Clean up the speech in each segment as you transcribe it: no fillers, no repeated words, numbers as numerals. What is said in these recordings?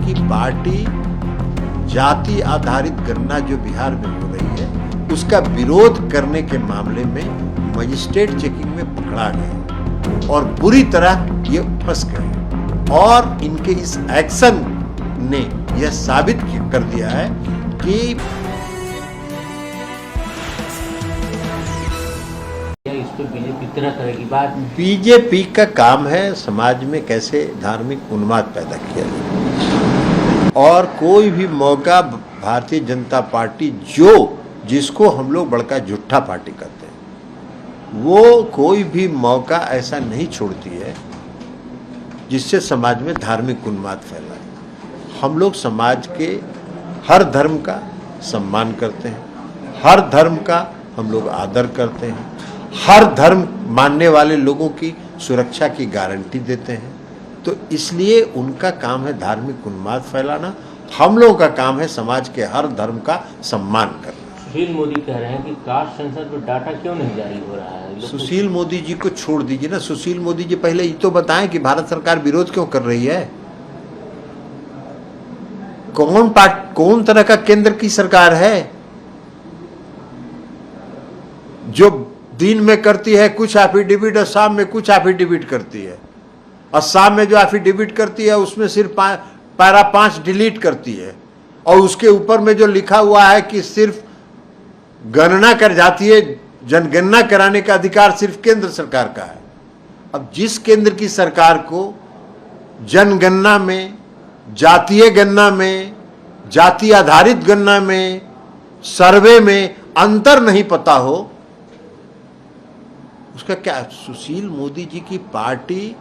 की पार्टी जाति आधारित गणना जो बिहार में हो रही है उसका विरोध करने के मामले में मजिस्ट्रेट चेकिंग में पकड़ा गए और बुरी तरह ये फंस गए। और इनके इस एक्शन ने यह साबित कर दिया है कि बीजेपी तरह करेगी बात। बीजेपी का काम है समाज में कैसे धार्मिक उन्माद पैदा किया जाए और कोई भी मौका भारतीय जनता पार्टी जिसको हम लोग बड़का झूठा पार्टी कहते हैं, वो कोई भी मौका ऐसा नहीं छोड़ती है जिससे समाज में धार्मिक उन्माद फैलाए। हम लोग समाज के हर धर्म का सम्मान करते हैं, हर धर्म का हम लोग आदर करते हैं, हर धर्म मानने वाले लोगों की सुरक्षा की गारंटी देते हैं। तो इसलिए उनका काम है धार्मिक उन्माद फैलाना, हम लोगों का काम है समाज के हर धर्म का सम्मान करना। सुशील मोदी कह रहे हैं कि कास्ट सेंसस पर डाटा क्यों नहीं जारी हो रहा है। सुशील मोदी जी को छोड़ दीजिए ना। सुशील मोदी जी पहले ये तो बताएं कि भारत सरकार विरोध क्यों कर रही है। कौन तरह का केंद्र की सरकार है जो दिन में करती है कुछ एफिडेविट और शाम में कुछ एफिडेविट करती है, और शाम में जो एफिडेविट करती है उसमें सिर्फ पैरा 5 डिलीट करती है, और उसके ऊपर में जो लिखा हुआ है कि सिर्फ गणना कर जाती है, जनगणना कराने का अधिकार सिर्फ केंद्र सरकार का है। अब जिस केंद्र की सरकार को जनगणना में, जातीय गणना में, जाति आधारित गणना में, सर्वे में अंतर नहीं पता हो, उसका क्या। सुशील मोदी जी की पार्टी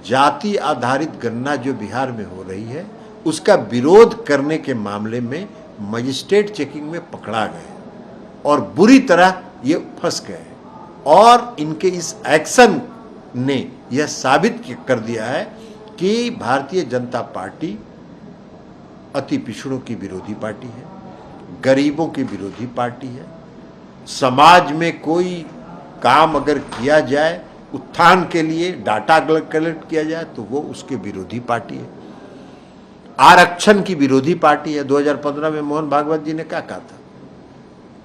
जाति आधारित गणना जो बिहार में हो रही है उसका विरोध करने के मामले में मजिस्ट्रेट चेकिंग में पकड़ा गए और बुरी तरह ये फंस गए। और इनके इस एक्शन ने यह साबित कर दिया है कि भारतीय जनता पार्टी अति पिछड़ों की विरोधी पार्टी है, गरीबों की विरोधी पार्टी है। समाज में कोई काम अगर किया जाए उत्थान के लिए, डाटा कलेक्ट किया जाए तो वो उसके विरोधी पार्टी है। आरक्षण की विरोधी पार्टी है। 2015 में मोहन भागवत जी ने क्या कहा था,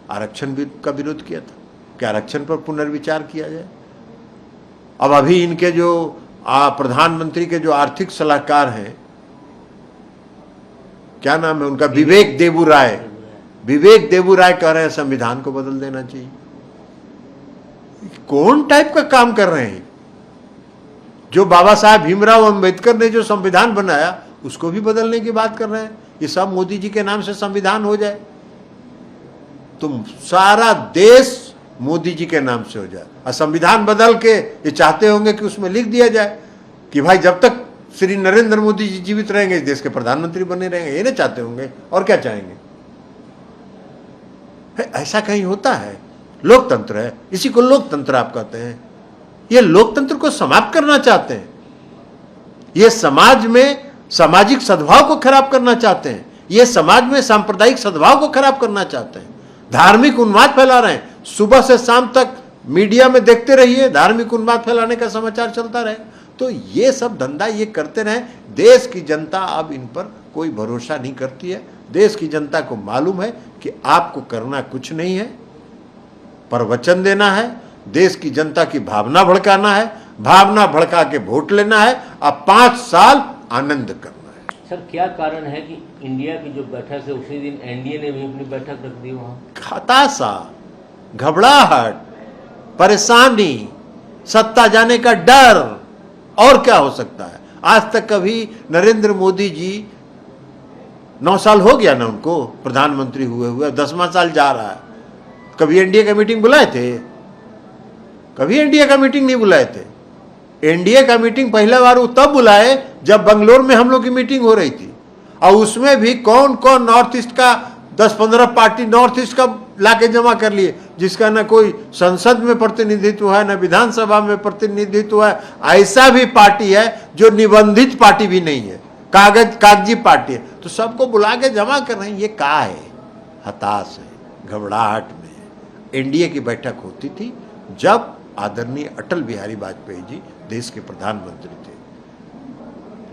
आरक्षण का विरोध किया था कि आरक्षण पर पुनर्विचार किया जाए। अब अभी इनके जो प्रधानमंत्री के जो आर्थिक सलाहकार हैं, क्या नाम है उनका, विवेक देबुराय कह रहे हैं संविधान को बदल देना चाहिए। कौन टाइप का काम कर रहे हैं। जो बाबा साहब भीमराव अंबेडकर ने जो संविधान बनाया उसको भी बदलने की बात कर रहे हैं। ये सब मोदी जी के नाम से संविधान हो जाए तो सारा देश मोदी जी के नाम से हो जाए। और संविधान बदल के ये चाहते होंगे कि उसमें लिख दिया जाए कि भाई जब तक श्री नरेंद्र मोदी जी जीवित रहेंगे देश के प्रधानमंत्री बने रहेंगे। ये नहीं चाहते होंगे, और क्या चाहेंगे। ऐसा कहीं होता है। लोकतंत्र है, इसी को लोकतंत्र आप कहते हैं। ये लोकतंत्र को समाप्त करना चाहते हैं। ये समाज में सामाजिक सद्भाव को खराब करना चाहते हैं। ये समाज में सांप्रदायिक सद्भाव को खराब करना चाहते हैं। धार्मिक उन्माद फैला रहे हैं। सुबह से शाम तक मीडिया में देखते रहिए, धार्मिक उन्माद फैलाने का समाचार चलता रहे। तो ये सब धंधा ये करते रहे। देश की जनता अब इन पर कोई भरोसा नहीं करती है। देश की जनता को मालूम है कि आपको करना कुछ नहीं है, प्रवचन देना है, देश की जनता की भावना भड़काना है, भावना भड़का के वोट लेना है, अब 5 साल आनंद करना है। सर क्या कारण है कि इंडिया की जो बैठक है उसी दिन एनडीए ने भी अपनी बैठक रख दी वहां। हताशा, घबराहट, परेशानी, सत्ता जाने का डर, और क्या हो सकता है। आज तक कभी नरेंद्र मोदी जी 9 साल हो गया ना उनको प्रधानमंत्री हुए 10वां साल जा रहा है। कभी एनडीए का मीटिंग बुलाए थे? कभी एनडीए का मीटिंग नहीं बुलाए थे। एनडीए का मीटिंग पहला बार वो तब बुलाए जब बंगलोर में हम लोग की मीटिंग हो रही थी, और उसमें भी कौन कौन नॉर्थ ईस्ट का 10-15 पार्टी नॉर्थ ईस्ट का लाके जमा कर लिए, जिसका ना कोई संसद में प्रतिनिधित्व है, ना विधानसभा में प्रतिनिधित्व है। ऐसा भी पार्टी है जो निबंधित पार्टी भी नहीं है, कागजी पार्टी है। तो सबको बुला के जमा कर रहे हैं। ये क्या है? हताश है, घबराहट में है। एनडीए की बैठक होती थी जब आदरणीय अटल बिहारी वाजपेयी जी देश के प्रधानमंत्री थे,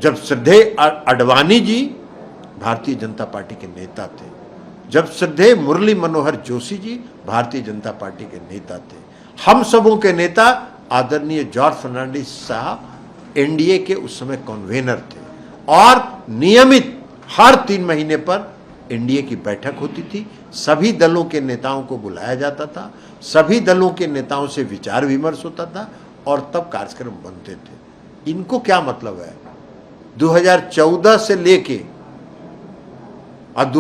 जब श्रद्धेय अडवाणी जी भारतीय जनता पार्टी के नेता थे, जब श्रद्धेय मुरली मनोहर जोशी जी भारतीय जनता पार्टी के नेता थे, हम सबों के नेता आदरणीय जॉर्ज फर्नांडिस साहब एनडीए के उस समय कन्वेनर थे और नियमित हर 3 महीने पर एनडीए की बैठक होती थी। सभी दलों के नेताओं को बुलाया जाता था, सभी दलों के नेताओं से विचार विमर्श होता था और तब कार्यक्रम बनते थे। इनको क्या मतलब है 2014 से लेके